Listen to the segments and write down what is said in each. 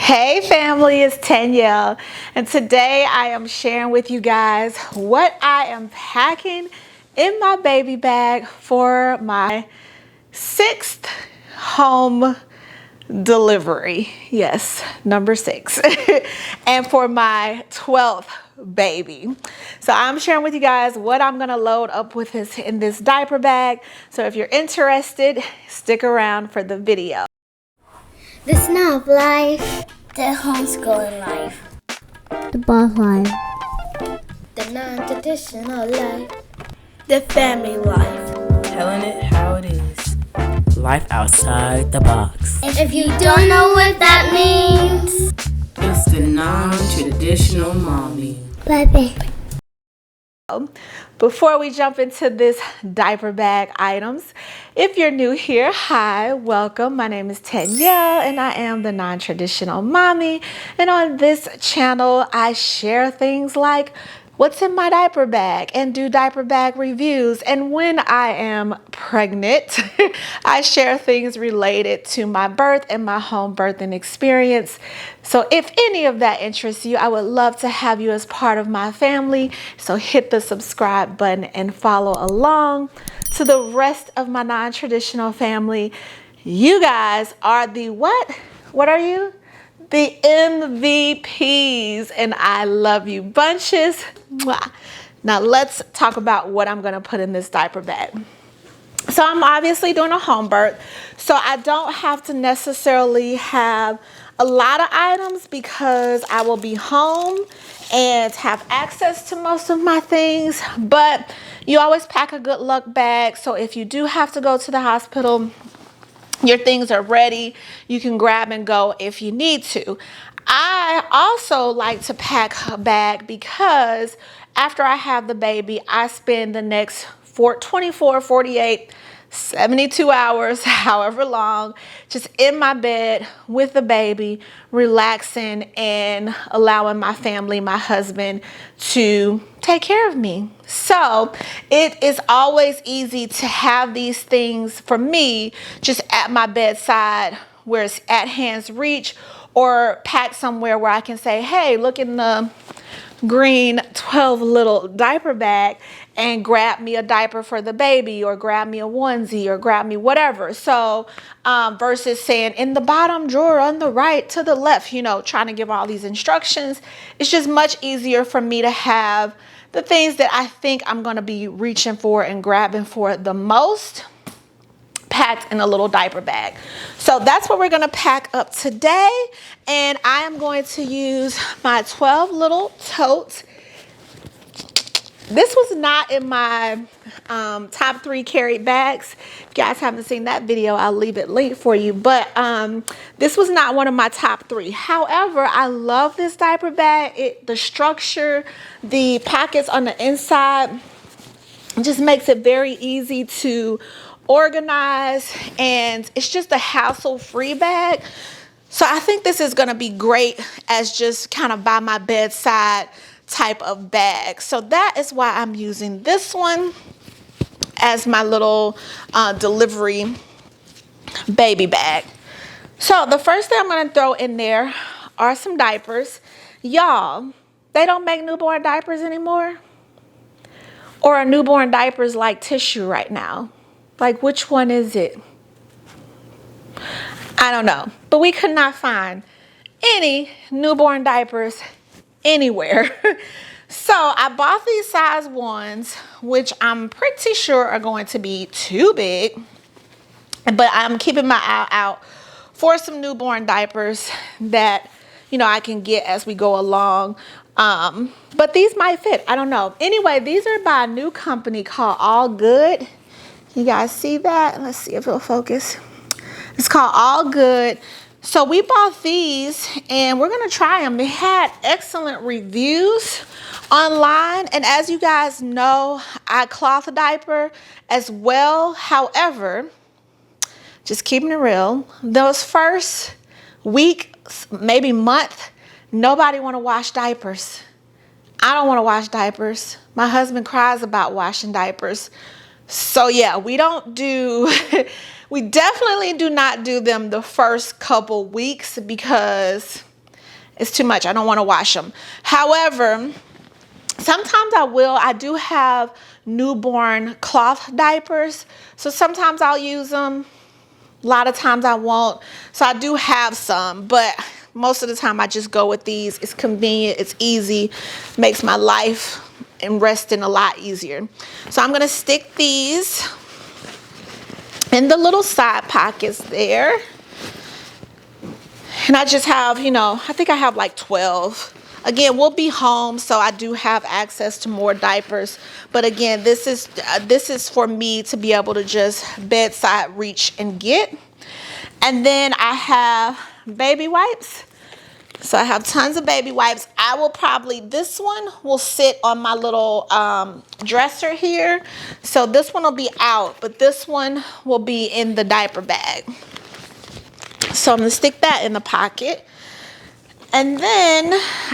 Hey family, it's Danielle, and today I am sharing with you guys what I am packing in my baby bag for my 6th home delivery. Yes, number 6. And for my 12th baby. So I'm sharing with you guys what I'm gonna load up with in this diaper bag. So if you're interested, stick around for the video. The snuff life, the homeschooling life, the boss life, the non-traditional life, the family life, telling it how it is, life outside the box. And if you don't know what that means, It's the non-traditional mommy. baby. Before we jump into this diaper bag items, if you're new here, hi, welcome. My name is Danielle and I am the non-traditional mommy. And on this channel, I share things like what's in my diaper bag and do diaper bag reviews. And when I am pregnant, I share things related to my birth and my home birthing experience. So if any of that interests you, I would love to have you as part of my family. So hit the subscribe button and follow along. To the rest of my non-traditional family, you guys are the what? What are you? The MVPs, and I love you bunches. Mwah. Now let's talk about what I'm gonna put in this diaper bag. So I'm obviously doing a home birth, so I don't have to necessarily have a lot of items because I will be home and have access to most of my things, but you always pack a good luck bag, so if you do have to go to the hospital, your things are ready. You can grab and go if you need to. I also like to pack a bag because after I have the baby, I spend the next 24, 48, 72 hours, however long, just in my bed with the baby, relaxing and allowing my family, my husband, to take care of me. So it is always easy to have these things for me just at my bedside where it's at hand's reach, or packed somewhere where I can say, hey, look in the green 12 little diaper bag and grab me a diaper for the baby, or grab me a onesie, or grab me whatever. So versus saying in the bottom drawer on the right to the left, you know, trying to give all these instructions, it's just much easier for me to have the things that I think I'm going to be reaching for and grabbing for the most packed in a little diaper bag. So that's what we're going to pack up today, and I am going to use my 12 little totes. This was not in my top 3 carried bags. If you guys haven't seen that video, I'll leave it linked for you, but this was not one of my top 3. However, I love this diaper bag. The structure, the pockets on the inside, just makes it very easy to organize, and it's just a hassle-free bag. So I think this is going to be great as just kind of by my bedside type of bag. So that is why I'm using this one as my little delivery baby bag. So the first thing I'm going to throw in there are some diapers. Y'all, they don't make newborn diapers anymore? Or are newborn diapers like tissue right now? Like, which one is it? I don't know. But we could not find any newborn diapers anywhere. So I bought these size ones, which I'm pretty sure are going to be too big. But I'm keeping my eye out for some newborn diapers that, you know, I can get as we go along. But these might fit. I don't know. Anyway, these are by a new company called All Good. You guys see that? Let's see if it'll focus. It's called All Good. So we bought these and we're going to try them. They had excellent reviews online. And as you guys know, I cloth diaper as well. However, just keeping it real, those first week, maybe month, nobody want to wash diapers. I don't want to wash diapers. My husband cries about washing diapers. So yeah, we definitely do not do them the first couple weeks because It's too much. I don't want to wash them. However, sometimes I will. I do have newborn cloth diapers, so sometimes I'll use them. A lot of times I won't. So I do have some, but most of the time I just go with these. It's convenient, it's easy, makes my life and resting a lot easier. So I'm gonna stick these in the little side pockets there. And I just have, you know, I think I have like 12. Again, we'll be home, so I do have access to more diapers. But again, this is for me to be able to just bedside reach and get. And then I have baby wipes. So I have tons of baby wipes. I will probably, this one will sit on my little dresser here. So this one will be out, but this one will be in the diaper bag. So I'm gonna stick that in the pocket. And then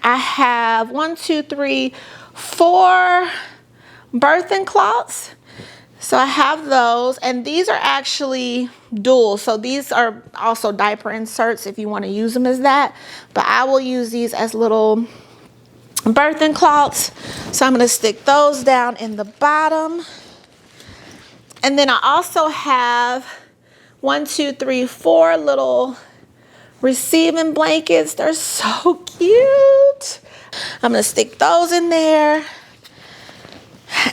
I have 1, 2, 3, 4 birthing cloths. So I have those, and these are actually dual. So these are also diaper inserts if you want to use them as that. But I will use these as little birthing cloths. So I'm going to stick those down in the bottom. And then I also have 1, 2, 3, 4 little receiving blankets. They're so cute. I'm going to stick those in there.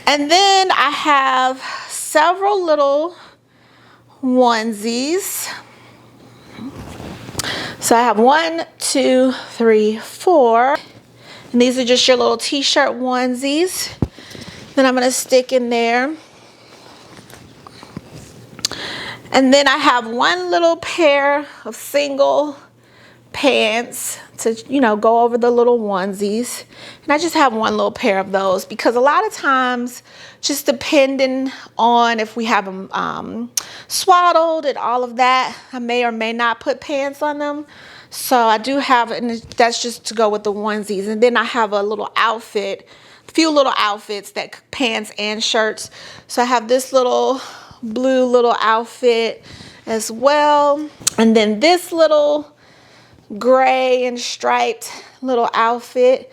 And then I have several little onesies. So I have 1, 2, 3, 4. And these are just your little t-shirt onesies. Then I'm going to stick in there. And then I have one little pair of single pants to, you know, go over the little onesies. And I just have one little pair of those because a lot of times, just depending on if we have them swaddled and all of that, I may or may not put pants on them. So I do have, and that's just to go with the onesies. And then I have a little outfit, a few little outfits, that pants and shirts. So I have this little blue little outfit as well. And then this little gray and striped little outfit.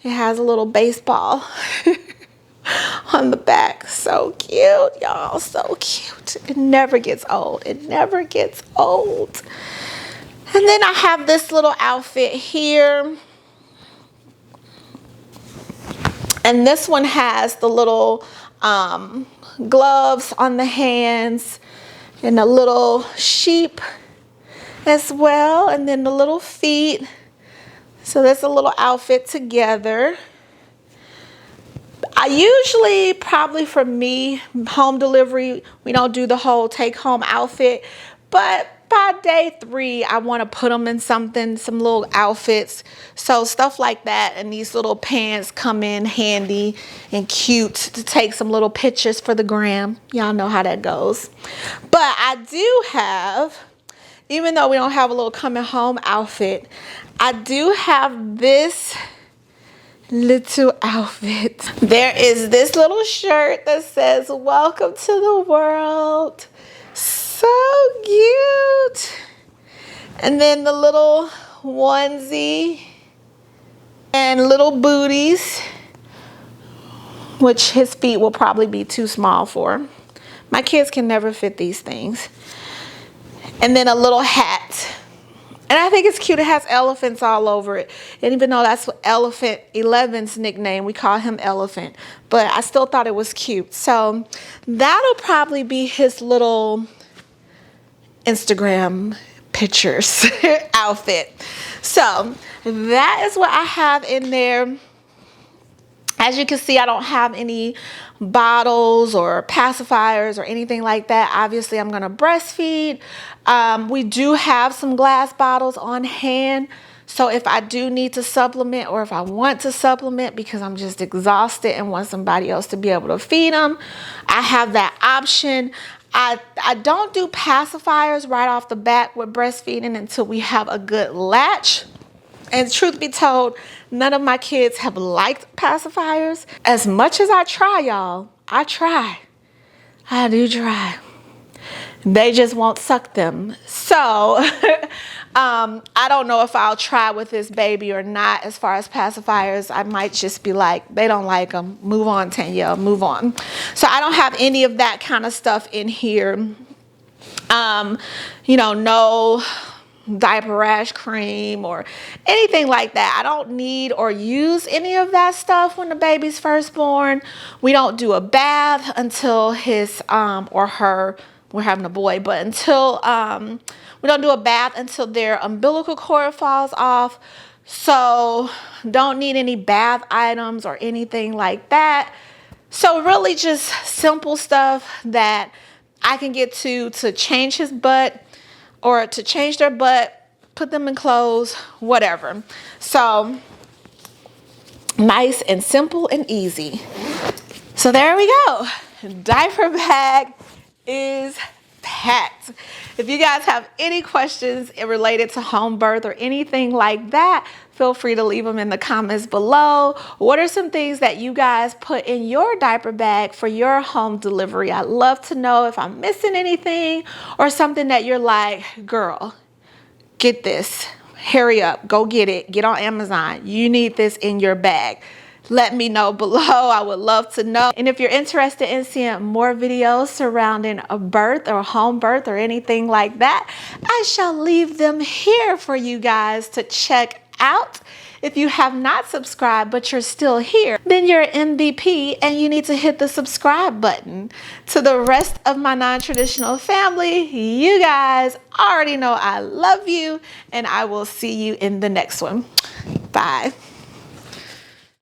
It has a little baseball on the back. So cute, y'all. So cute. It never gets old. It never gets old. And then I have this little outfit here. And this one has the little gloves on the hands and a little sheep as well, and then the little feet. So that's a little outfit together. I usually, probably for me, home delivery, we don't do the whole take home outfit, but by day 3, I want to put them in something, some little outfits. So stuff like that, and these little pants come in handy and cute to take some little pictures for the gram. Y'all know how that goes. But I do have, even though we don't have a little coming home outfit, I do have this little outfit. There is this little shirt that says, "Welcome to the world." So cute. And then the little onesie and little booties, which his feet will probably be too small for. My kids can never fit these things. And then a little hat. And I think it's cute. It has elephants all over it. And even though that's Elephant 11's nickname, we call him Elephant. But I still thought it was cute. So that'll probably be his little Instagram pictures outfit. So that is what I have in there. As you can see, I don't have any bottles or pacifiers or anything like that. Obviously, I'm going to breastfeed. We do have some glass bottles on hand. So if I do need to supplement, or if I want to supplement because I'm just exhausted and want somebody else to be able to feed them, I have that option. I don't do pacifiers right off the bat with breastfeeding until we have a good latch. And truth be told, none of my kids have liked pacifiers. As much as I try, y'all, I try. I do try. They just won't suck them. So I don't know if I'll try with this baby or not. As far as pacifiers, I might just be like, they don't like them, move on, Tanya, move on. So I don't have any of that kind of stuff in here. You know, no diaper rash cream or anything like that. I don't need or use any of that stuff when the baby's first born. We don't do a bath until his or her, we're having a boy, but until we don't do a bath until their umbilical cord falls off. So don't need any bath items or anything like that. So really just simple stuff that I can get to change his butt or to change their butt, put them in clothes, whatever. So nice and simple and easy. So there we go. Diaper bag is packed. If you guys have any questions related to home birth or anything like that, feel free to leave them in the comments below. What are some things that you guys put in your diaper bag for your home delivery? I'd love to know if I'm missing anything or something that you're like, girl, get this, hurry up, go get it, get on Amazon. You need this in your bag. Let me know below. I would love to know. And if you're interested in seeing more videos surrounding a birth or home birth or anything like that, I shall leave them here for you guys to check out. If you have not subscribed but you're still here, then you're an MVP and you need to hit the subscribe button. To the rest of my non-traditional family, you guys already know I love you, and I will see you in the next one. Bye.